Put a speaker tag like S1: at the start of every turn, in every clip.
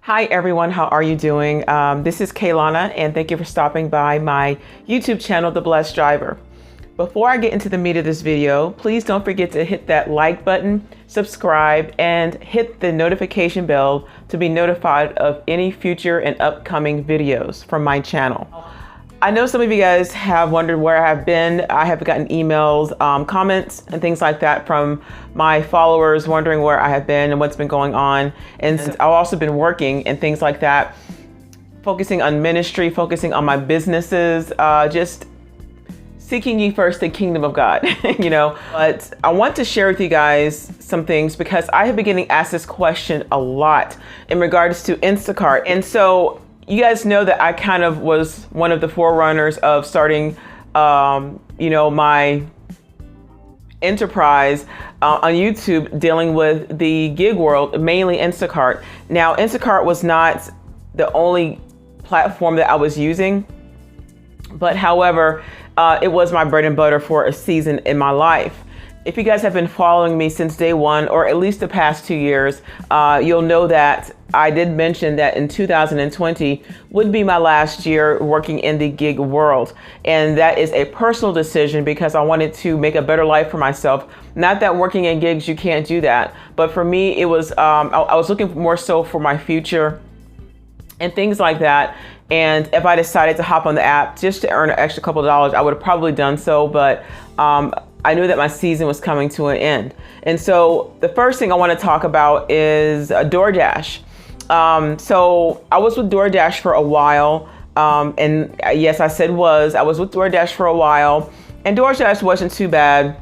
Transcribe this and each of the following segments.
S1: Hi everyone, how are you doing? This is Kaylana and thank you for stopping by my YouTube channel, The Blessed Driver. Before I get into the meat of this video, please don't forget to hit that like button, subscribe, and hit the notification bell to be notified of any future and upcoming videos from my channel. I know some of you guys have wondered where I have been. I have gotten emails, comments, and things like that from my followers wondering where I have been and what's been going on. And I've also been working and things like that, focusing on ministry, focusing on my businesses, just seeking ye first the kingdom of God, you know. But I want to share with you guys some things because I have been getting asked this question a lot in regards to Instacart. And so you guys know that I kind of was one of the forerunners of starting, my enterprise on YouTube dealing with the gig world, mainly Instacart. Now, Instacart was not the only platform that I was using, but however, it was my bread and butter for a season in my life. If you guys have been following me since day one, or at least the past 2 years, you'll know that I did mention that in 2020 would be my last year working in the gig world. And that is a personal decision because I wanted to make a better life for myself. Not that working in gigs, you can't do that. But for me, it was, I was looking more so for my future and things like that. And if I decided to hop on the app just to earn an extra couple of dollars, I would have probably done so. But I knew that my season was coming to an end. And so the first thing I want to talk about is DoorDash. So I was with DoorDash for a while. And yes, I was with DoorDash for a while, and DoorDash wasn't too bad.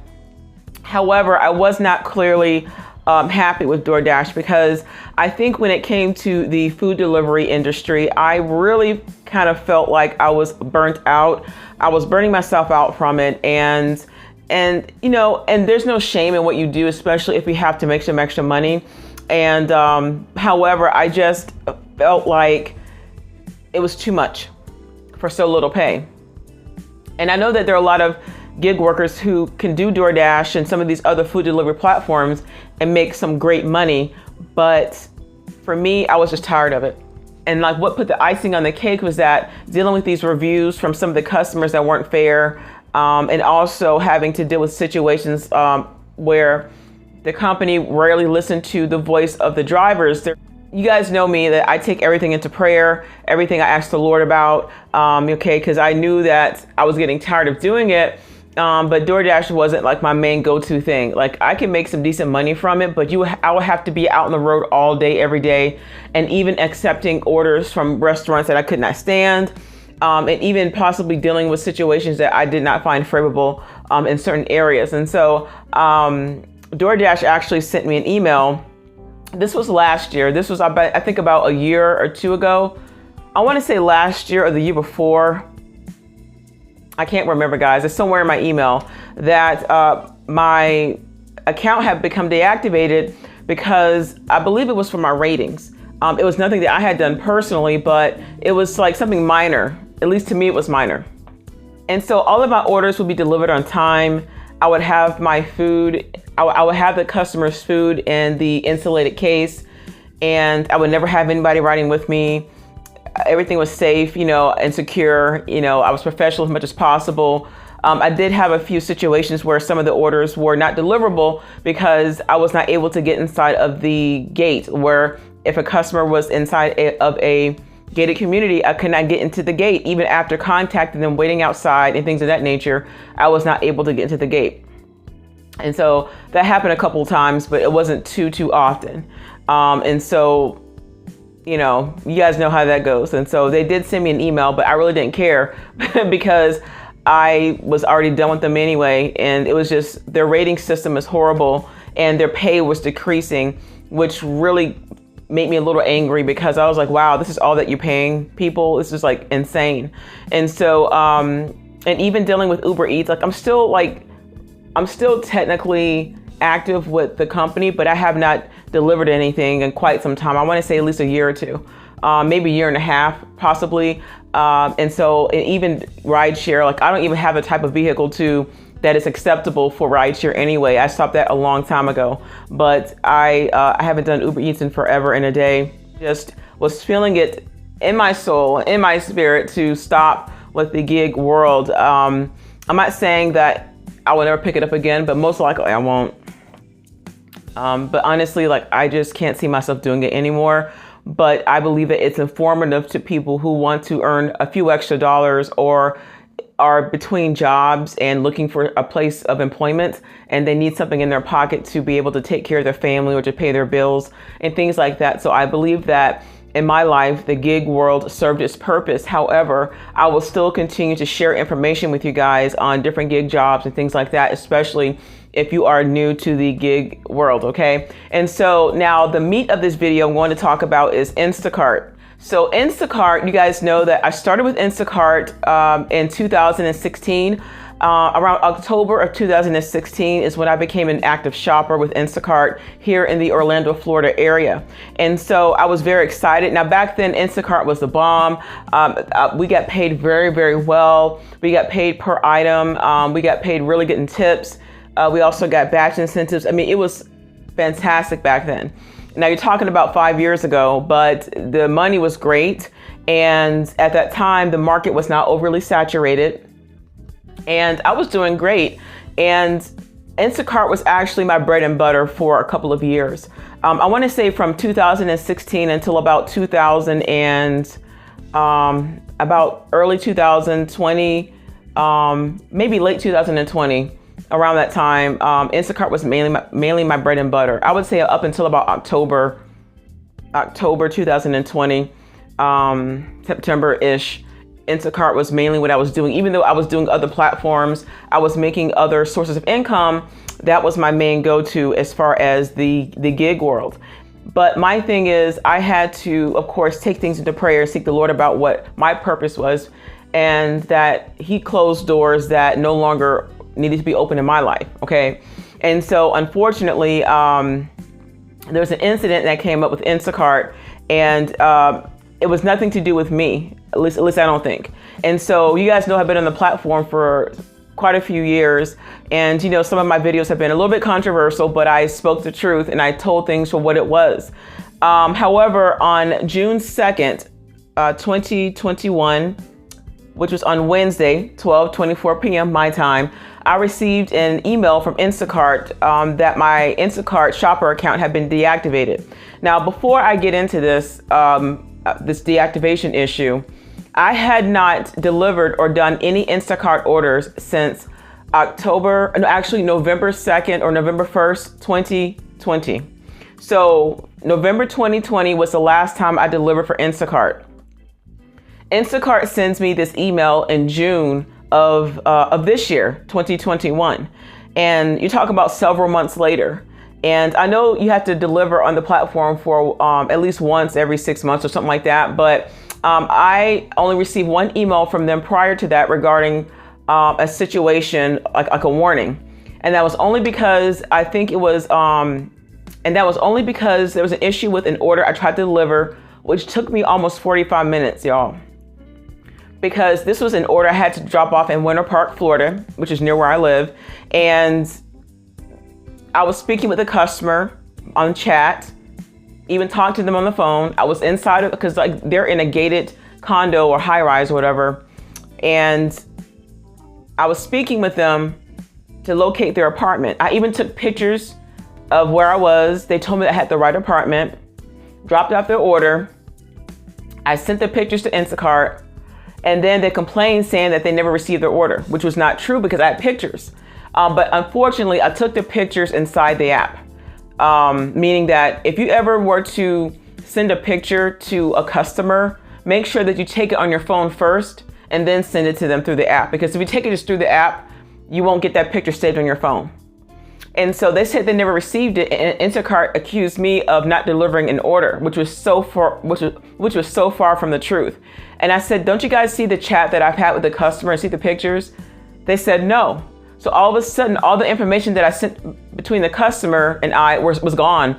S1: However, I was not clearly happy with DoorDash because I think when it came to the food delivery industry, I really kind of felt like I was burnt out. I was burning myself out from it. And there's no shame in what you do, especially if you have to make some extra money. And however, I just felt like it was too much for so little pay. And I know that there are a lot of gig workers who can do DoorDash and some of these other food delivery platforms and make some great money. But for me, I was just tired of it. And like what put the icing on the cake was that dealing with these reviews from some of the customers that weren't fair, and also having to deal with situations where the company rarely listened to the voice of the drivers. You guys know me, that I take everything into prayer, everything I ask the Lord about, because I knew that I was getting tired of doing it. But DoorDash wasn't like my main go-to thing. Like I can make some decent money from it, but I would have to be out on the road all day, every day, and even accepting orders from restaurants that I could not stand. And even possibly dealing with situations that I did not find favorable in certain areas. And so DoorDash actually sent me an email. This was last year. This was, I think, about a year or two ago. I want to say last year or the year before. I can't remember, guys. It's somewhere in my email that my account had become deactivated because I believe it was for my ratings. It was nothing that I had done personally, but it was like something minor. At least to me, it was minor. And so all of my orders would be delivered on time. I would have my food, I would have the customer's food in the insulated case, and I would never have anybody riding with me. Everything was safe, and secure. I was professional as much as possible. I did have a few situations where some of the orders were not deliverable because I was not able to get inside of the gate, where if a customer was inside of a gated community, I could not get into the gate. Even after contacting them, waiting outside and things of that nature, I was not able to get into the gate. And so that happened a couple of times, but it wasn't too often. And so, you guys know how that goes. And so they did send me an email, but I really didn't care because I was already done with them anyway. And it was just, their rating system is horrible and their pay was decreasing, which really made me a little angry because I was like, wow, this is all that you're paying people. This is like insane. And so, and even dealing with Uber Eats, like I'm still technically active with the company, but I have not delivered anything in quite some time. I want to say at least a year or two, maybe a year and a half, possibly. And so, and even rideshare, like I don't even have a type of vehicle that is acceptable for rideshare anyway. I stopped that a long time ago, but I haven't done Uber Eats in forever and a day. Just was feeling it in my soul, in my spirit, to stop with the gig world. I'm not saying that I will never pick it up again, but most likely I won't. But honestly, like, I just can't see myself doing it anymore. But I believe that it's informative to people who want to earn a few extra dollars or are between jobs and looking for a place of employment, and they need something in their pocket to be able to take care of their family or to pay their bills and things like that. So I believe that in my life, the gig world served its purpose. However, I will still continue to share information with you guys on different gig jobs and things like that, especially if you are new to the gig world, okay? And so now the meat of this video I'm going to talk about is Instacart. So Instacart, you guys know that I started with Instacart in 2016. Around October of 2016 is when I became an active shopper with Instacart here in the Orlando, Florida area. And so I was very excited. Now back then, Instacart was the bomb. We got paid very, very well. We got paid per item. We got paid really good in tips. We also got batch incentives. I mean, it was fantastic back then. Now you're talking about 5 years ago, but the money was great. And at that time, the market was not overly saturated. And I was doing great. And Instacart was actually my bread and butter for a couple of years. I want to say from 2016 until about 2000 and about early 2020, maybe late 2020. Around that time, Instacart was mainly my bread and butter. I would say up until about October 2020, September-ish. Instacart was mainly what I was doing. Even though I was doing other platforms, I was making other sources of income. That was my main go-to as far as the gig world. But my thing is, I had to, of course, take things into prayer, seek the Lord about what my purpose was, and that He closed doors that no longer needed to be open in my life. Okay. And so unfortunately, there was an incident that came up with Instacart, and it was nothing to do with me. At least I don't think. And so you guys know I've been on the platform for quite a few years, and you know, some of my videos have been a little bit controversial, but I spoke the truth and I told things for what it was. However, on June 2nd, 2021, which was on Wednesday, 12:24 p.m. my time, I received an email from Instacart that my Instacart Shopper account had been deactivated. Now, before I get into this, this deactivation issue, I had not delivered or done any Instacart orders since November 2nd or November 1st, 2020. So November 2020 was the last time I delivered for Instacart. Instacart sends me this email in June of this year, 2021. And you talk about several months later. And I know you have to deliver on the platform for at least once every 6 months or something like that. But I only received one email from them prior to that regarding a situation, like a warning. And that was only because I think it was, and that was only because there was an issue with an order I tried to deliver, which took me almost 45 minutes, y'all. Because this was an order I had to drop off in Winter Park, Florida, which is near where I live. And I was speaking with the customer on chat, even talked to them on the phone. I was inside of, because like they're in a gated condo or high rise or whatever. And I was speaking with them to locate their apartment. I even took pictures of where I was. They told me I had the right apartment, dropped off their order. I sent the pictures to Instacart. And then they complained saying that they never received their order, which was not true because I had pictures. But unfortunately, I took the pictures inside the app, meaning that if you ever were to send a picture to a customer, make sure that you take it on your phone first and then send it to them through the app. Because if you take it just through the app, you won't get that picture saved on your phone. And so they said they never received it, and Instacart accused me of not delivering an order, which was so far from the truth. And I said, don't you guys see the chat that I've had with the customer and see the pictures? They said no. So all of a sudden, all the information that I sent between the customer and I was gone.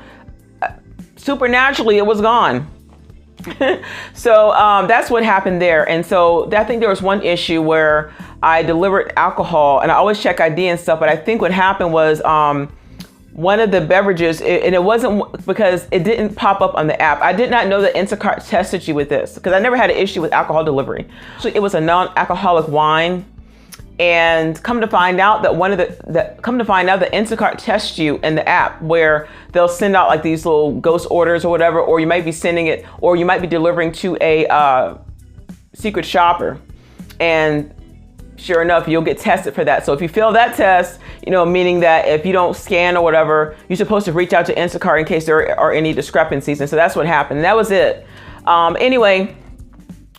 S1: Supernaturally, it was gone. So that's what happened there. And so I think there was one issue where I delivered alcohol, and I always check ID and stuff, but I think what happened was one of the beverages, and it wasn't because it didn't pop up on the app. I did not know that Instacart tested you with this because I never had an issue with alcohol delivery. So it was a non-alcoholic wine. And come to find out that that Instacart tests you in the app where they'll send out like these little ghost orders or whatever, or you might be sending it, or you might be delivering to a secret shopper. And sure enough, you'll get tested for that. So if you fail that test, meaning that if you don't scan or whatever, you're supposed to reach out to Instacart in case there are any discrepancies. And so that's what happened. And that was it. Anyway,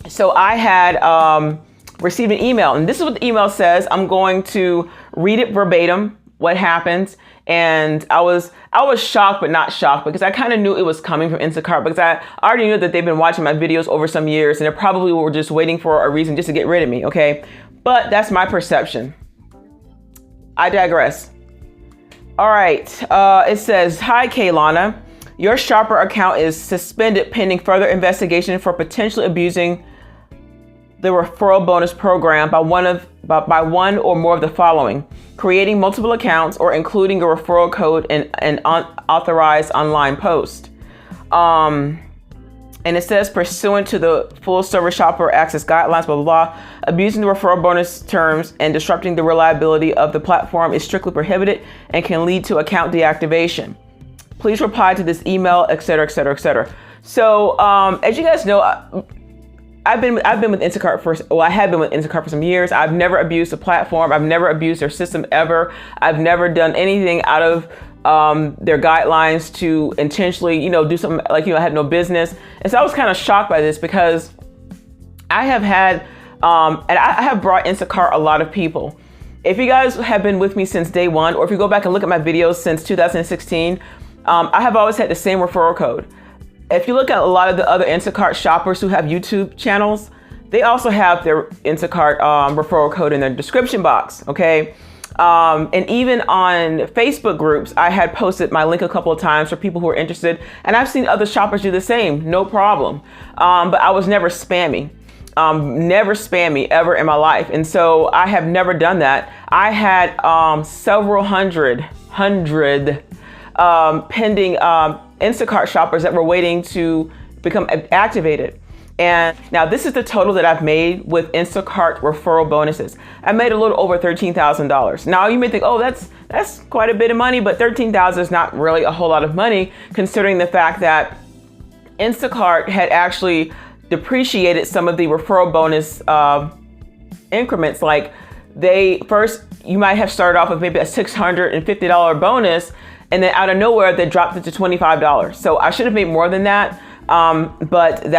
S1: so I had received an email, and this is what the email says. I'm going to read it verbatim, what happened. And I was shocked, but not shocked, because I kind of knew it was coming from Instacart, because I already knew that they've been watching my videos over some years, and they probably were just waiting for a reason just to get rid of me, okay? But that's my perception. I digress. All right, it says, "Hi, Kaylana. Your shopper account is suspended pending further investigation for potentially abusing the referral bonus program by one or more of the following: creating multiple accounts or including a referral code in an unauthorized online post." And it says, "Pursuant to the full service shopper access guidelines, blah, blah, blah, abusing the referral bonus terms and disrupting the reliability of the platform is strictly prohibited and can lead to account deactivation. Please reply to this email," et cetera, et cetera, et cetera. So, as you guys know, I have been with Instacart for some years. I've never abused the platform. I've never abused their system ever. I've never done anything out of their guidelines to intentionally, do something like, I had no business. And so I was kind of shocked by this, because I have had, and I have brought Instacart a lot of people. If you guys have been with me since day one, or if you go back and look at my videos since 2016, I have always had the same referral code. If you look at a lot of the other Instacart shoppers who have YouTube channels, they also have their Instacart referral code in their description box, okay? And even on Facebook groups, I had posted my link a couple of times for people who are interested, and I've seen other shoppers do the same, no problem. But I was never spammy, ever in my life. And so I have never done that. I had several hundred pending Instacart shoppers that were waiting to become activated. And now this is the total that I've made with Instacart referral bonuses. I made a little over $13,000. Now you may think, oh, that's quite a bit of money, but $13,000 is not really a whole lot of money, considering the fact that Instacart had actually depreciated some of the referral bonus increments. Like you might have started off with maybe a $650 bonus, and then out of nowhere, they dropped it to $25. So I should have made more than that, but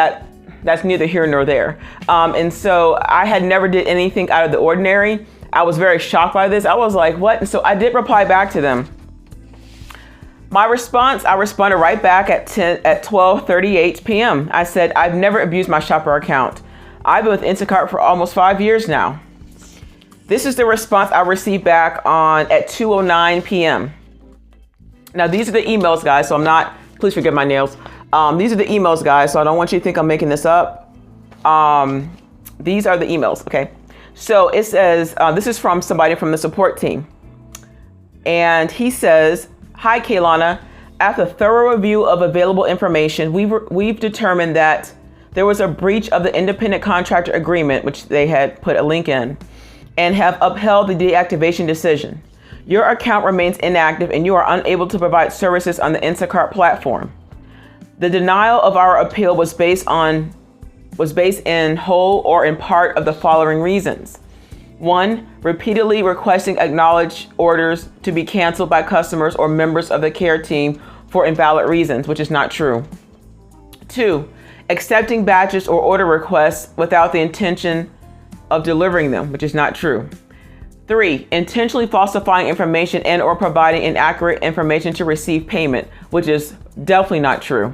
S1: that's neither here nor there. And so I had never did anything out of the ordinary. I was very shocked by this. I was like, what? And so I did reply back to them. My response, I responded right back at 12:38 p.m. I said, "I've never abused my shopper account. I've been with Instacart for almost 5 years now." This is the response I received back at 2:09 p.m. Now, these are the emails, guys, so please forgive my nails. These are the emails, guys, so I don't want you to think I'm making this up. These are the emails, okay? So it says, this is from somebody from the support team. And he says, "Hi, Kaylana. After thorough review of available information, we've determined that there was a breach of the independent contractor agreement," which they had put a link in, "and have upheld the deactivation decision. Your account remains inactive and you are unable to provide services on the Instacart platform. The denial of our appeal was based in whole or in part of the following reasons. 1, repeatedly requesting acknowledged orders to be canceled by customers or members of the care team for invalid reasons," which is not true. 2, accepting batches or order requests without the intention of delivering them, which is not true. 3, intentionally falsifying information and or providing inaccurate information to receive payment, which is definitely not true.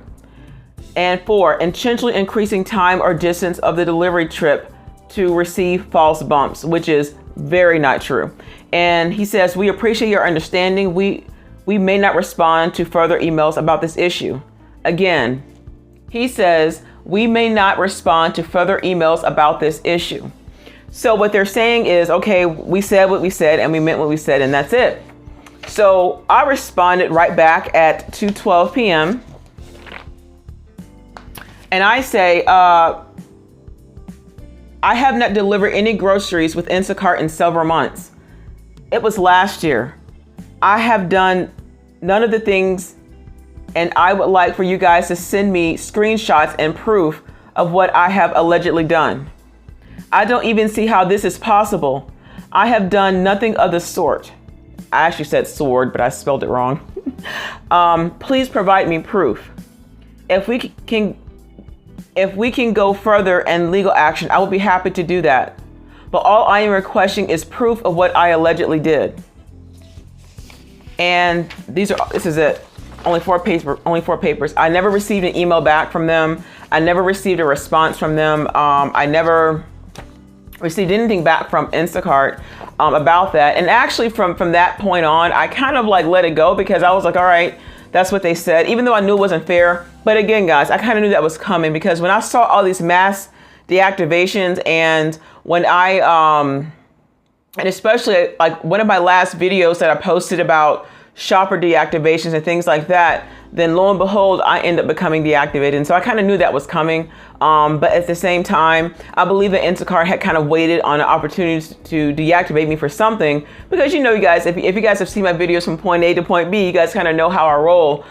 S1: And 4, intentionally increasing time or distance of the delivery trip to receive false bumps, which is very not true. And he says, "We appreciate your understanding. We may not respond to further emails about this issue." Again, he says, "We may not respond to further emails about this issue." So what they're saying is, okay, we said what we said and we meant what we said, and that's it. So I responded right back at 2:12 p.m. And I say, I have not delivered any groceries with Instacart in several months. It was last year. I have done none of the things, and I would like for you guys to send me screenshots and proof of what I have allegedly done. I don't even see how this is possible. I have done nothing of the sort. I actually said sword, but I spelled it wrong. Please provide me proof. If we can go further and legal action, I will be happy to do that. But all I am requesting is proof of what I allegedly did. And this is it. Only four papers. I never received an email back from them. I never received a response from them. I never received anything back from Instacart about that. And actually from that point on, I kind of like let it go because I was like, all right, that's what they said, even though I knew it wasn't fair. But again, guys, I kind of knew that was coming because when I saw all these mass deactivations and when and especially like one of my last videos that I posted about shopper deactivations and things like that, then lo and behold, I end up becoming deactivated. And so I kind of knew that was coming. But at the same time, I believe that Instacart had kind of waited on an opportunity to deactivate me for something. Because you know, you guys, if you guys have seen my videos from point A to point B, you guys kind of know how I roll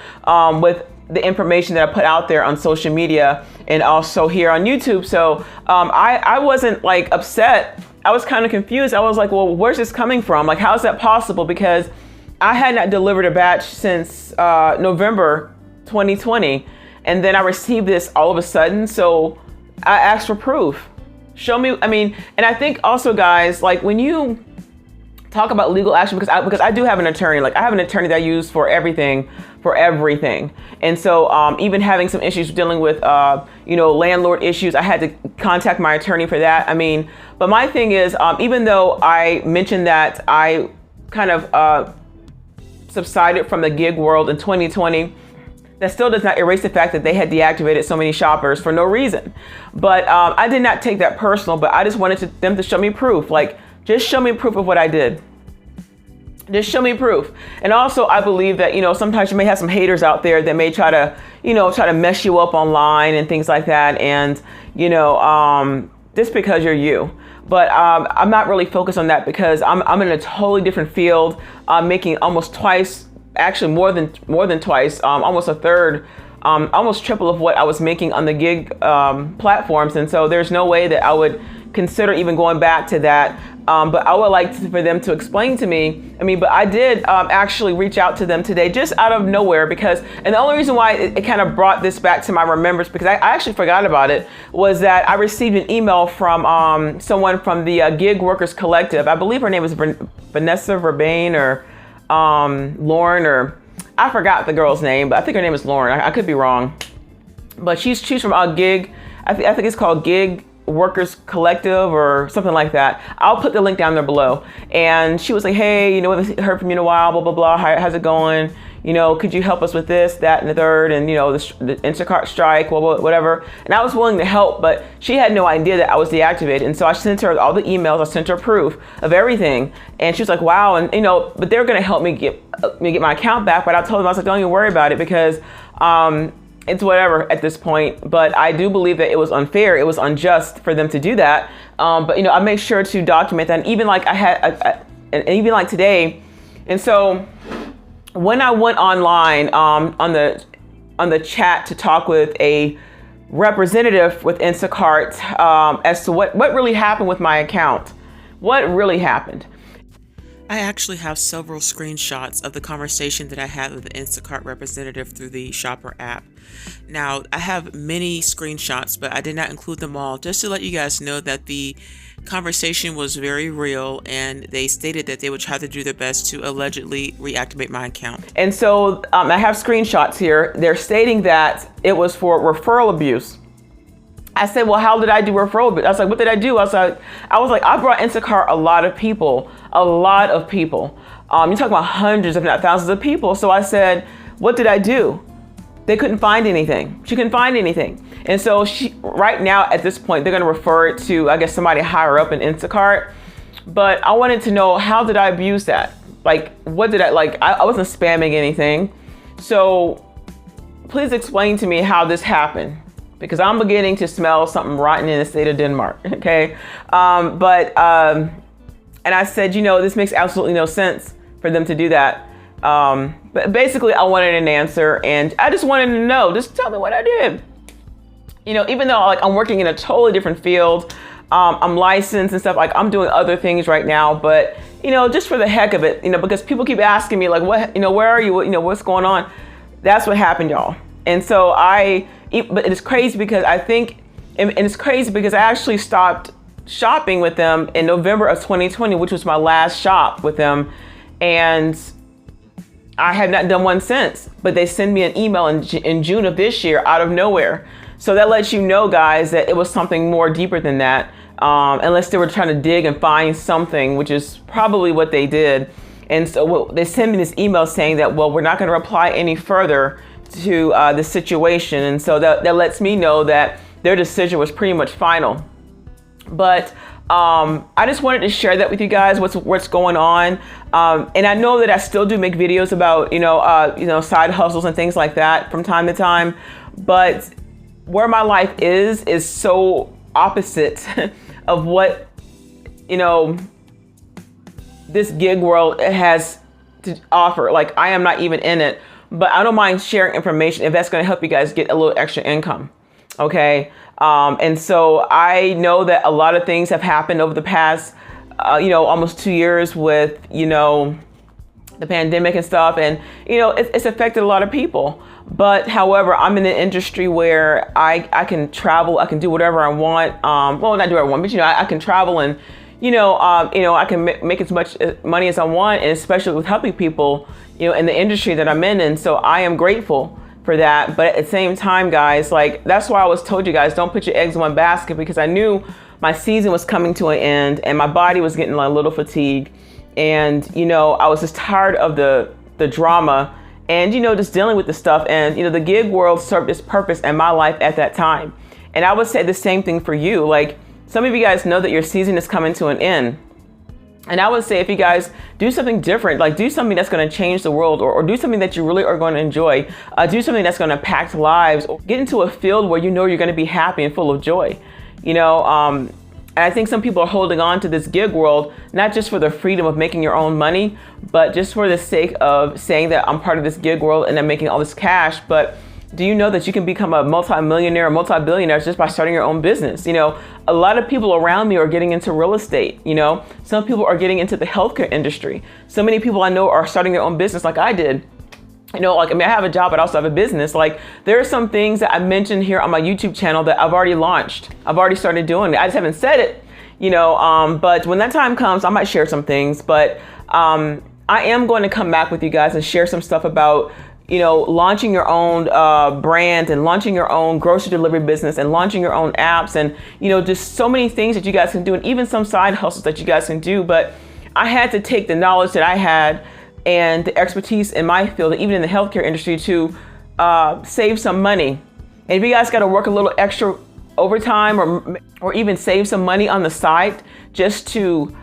S1: with the information that I put out there on social media and also here on YouTube. So I wasn't like upset. I was kind of confused. I was like, well, where's this coming from? Like, how is that possible? Because I had not delivered a batch since November 2020. And then I received this all of a sudden. So I asked for proof. Show me, and I think also, guys, like when you talk about legal action, because I do have an attorney, like I have an attorney that I use for everything. And so even having some issues dealing with, landlord issues, I had to contact my attorney for that. But my thing is, even though I mentioned that I kind of subsided from the gig world in 2020, that still does not erase the fact that they had deactivated so many shoppers for no reason. But I did not take that personal, but I just wanted them to show me proof. Like, just show me proof of what I did. Just show me proof. And also, I believe that, sometimes you may have some haters out there that may try to mess you up online and things like that. And, just because you're you. But I'm not really focused on that because I'm in a totally different field. I'm making almost twice, actually more than twice, almost a third, almost triple of what I was making on the gig platforms. And so there's no way that I would consider even going back to that. But I would like for them to explain to me. But I did actually reach out to them today just out of nowhere and the only reason why it kind of brought this back to my remembrance, because I actually forgot about it, was that I received an email from someone from the Gig Workers Collective. I believe her name was Vanessa Bain or Lauren, or I forgot the girl's name, but I think her name is Lauren. I could be wrong. But she's from Gig. I think it's called Gig Workers Collective or something like that. I'll put the link down there below. And she was like, hey, we haven't heard from you in a while, blah, blah, blah. How's it going? Could you help us with this, that, and the third, and, the Instacart strike, whatever. And I was willing to help, but she had no idea that I was deactivated. And so I sent her all the emails. I sent her proof of everything. And she was like, wow. And, but they're going to help me get my account back. But I told them, I was like, don't even worry about it because, it's whatever at this point. But I do believe that it was unfair. It was unjust for them to do that. But I make sure to document that. And even like and even like today. And so when I went online on the chat to talk with a representative with Instacart as to what really happened with my account, what really happened. I actually have several screenshots of the conversation that I had with the Instacart representative through the Shopper app. Now, I have many screenshots, but I did not include them all, just to let you guys know that the conversation was very real, and they stated that they would try to do their best to allegedly reactivate my account. And so I have screenshots here. They're stating that it was for referral abuse. I said, well, how did I do referral? I was like, what did I do? I was like, I brought Instacart a lot of people. You're talking about hundreds, if not thousands of people. So I said, what did I do? They couldn't find anything. She couldn't find anything. And so right now at this point, they're going to refer it to, I guess, somebody higher up in Instacart. but I wanted to know, how did I abuse that? Like, what did I wasn't spamming anything. So please explain to me how this happened, because I'm beginning to smell something rotten in the state of Denmark. Okay. And I said, this makes absolutely no sense for them to do that. But basically I wanted an answer, and I just wanted to know, just tell me what I did. Even though I'm working in a totally different field, I'm licensed and stuff, I'm doing other things right now, but just for the heck of it, because people keep asking me what, where are you? What's going on? That's what happened, y'all. And so but it's crazy because it's crazy because I actually stopped shopping with them in November of 2020, which was my last shop with them. And I have not done one since, but they sent me an email in June of this year out of nowhere. So that lets you know, guys, that it was something more deeper than that. Unless they were trying to dig and find something, which is probably what they did. And so they sent me this email saying that, well, we're not going to reply any further to the situation. And so that lets me know that their decision was pretty much final. But I just wanted to share that with you guys, what's going on. And I know that I still do make videos about, side hustles and things like that from time to time. But where my life is so opposite of what, this gig world has to offer. I am not even in it, but I don't mind sharing information if that's going to help you guys get a little extra income. Okay. And so I know that a lot of things have happened over the past, almost 2 years with, the pandemic and stuff. And, it's affected a lot of people. But however, I'm in an industry where I can travel, I can do whatever I want. Well, not do whatever I want, but, I can travel and, I can make as much money as I want, and especially with helping people, in the industry that I'm in. And so I am grateful for that. But at the same time, guys, that's why I always told you guys, don't put your eggs in one basket, because I knew my season was coming to an end and my body was getting a little fatigued. And, I was just tired of the drama and, just dealing with the stuff. And, the gig world served its purpose in my life at that time. And I would say the same thing for you. Some of you guys know that your season is coming to an end. And I would say, if you guys do something different, do something that's going to change the world, or do something that you really are going to enjoy, do something that's going to impact lives, or get into a field where you're going to be happy and full of joy. And I think some people are holding on to this gig world, not just for the freedom of making your own money, but just for the sake of saying that I'm part of this gig world and I'm making all this cash. But do you know that you can become a multi-millionaire or multi-billionaire just by starting your own business? A lot of people around me are getting into real estate. Some people are getting into the healthcare industry. So many people I know are starting their own business like I did. I have a job, but I also have a business. There are some things that I mentioned here on my YouTube channel that I've already launched. I've already started doing it. I just haven't said it, but when that time comes, I might share some things. But I am going to come back with you guys and share some stuff about, launching your own brand and launching your own grocery delivery business and launching your own apps and, just so many things that you guys can do, and even some side hustles that you guys can do. But I had to take the knowledge that I had and the expertise in my field, even in the healthcare industry, to save some money. And if you guys got to work a little extra overtime or even save some money on the side just to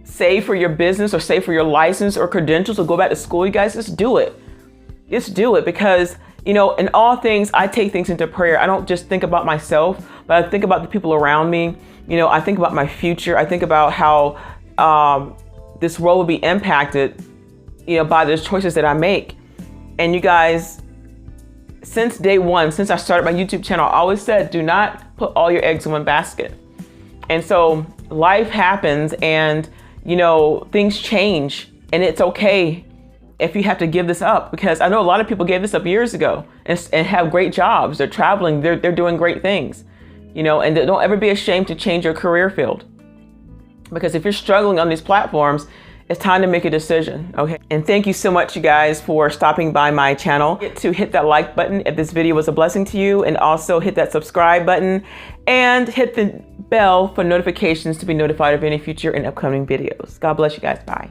S1: save for your business or save for your license or credentials or go back to school, you guys, just do it. Just do it, because, in all things, I take things into prayer. I don't just think about myself, but I think about the people around me. I think about my future. I think about how this world will be impacted, by the choices that I make. And you guys, since day one, since I started my YouTube channel, I always said, do not put all your eggs in one basket. And so life happens and, things change, and it's okay if you have to give this up, because I know a lot of people gave this up years ago and have great jobs. They're traveling, they're doing great things, and don't ever be ashamed to change your career field, because if you're struggling on these platforms, it's time to make a decision. Okay. And thank you so much, you guys, for stopping by my channel. Get to hit that like button if this video was a blessing to you, and also hit that subscribe button and hit the bell for notifications to be notified of any future and upcoming videos. God bless you guys. Bye.